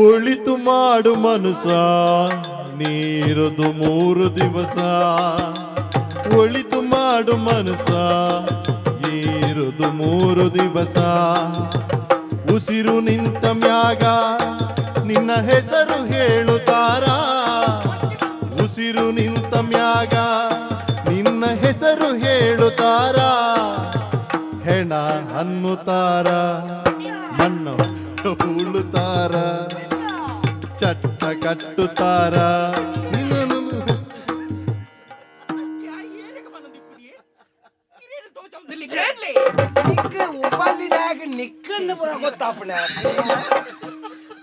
ಒಳಿತು ಮಾಡು ಮನುಸ ನೀರದು 3 ದಿವಸ. ಒಳಿತು ಮಾಡು ಮನುಸ ನೀರದು 3 ದಿವಸ. ಉಸಿರು ನಿಂತ ಮ್ಯಾಗ ನಿನ್ನ ಹೆಸರು ಹೇಳುತ್ತಾರ. ಉಸಿರು ನಿಂತ ಮ್ಯಾಗ ನಿನ್ನ ಹೆಸರು ಹೇಳುತ್ತಾರ. ಹೆಣ ಅನ್ನುತ್ತಾರ, ಮಣ್ಣು ಹೂಳುತ್ತಾರ, ಚಟ್ಟ ಕಟ್ಟುತ್ತಾರ.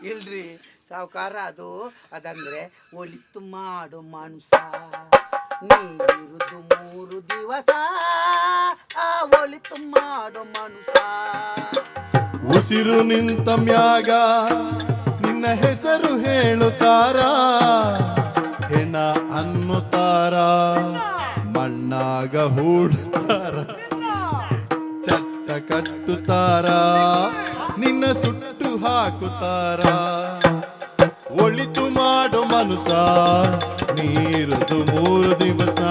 ಇಲ್ರಿ ಸಾವುಕಾರ, ಅದಂದ್ರೆ ಒಳಿತು ಮಾಡು ಮನುಸ ನೀರುದು 3 ದಿವಸ. ಒಳಿತು ಮಾಡು ಮನುಸ. ಉಸಿರು ನಿಂತ ಮ್ಯಾಗ ನಿನ್ನ ಹೆಸರು ಹೇಳುತ್ತಾರ. ಹೆಣ ಅನ್ನುತ್ತಾರ, ಮಣ್ಣಾಗ ಹೂಡುತ್ತಾರ, ಚಟ್ಟ ಕಟ್ಟುತ್ತಾರ, ನಿನ್ನ ಸುಟ್ಟು ಹಾಕುತ್ತಾರ. ಒಳಿತು ಮಾಡು ಮನುಸ ನೀರದು 3 ದಿವಸ.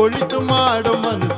ಒಳಿತು ಮಾಡು ಮನುಸ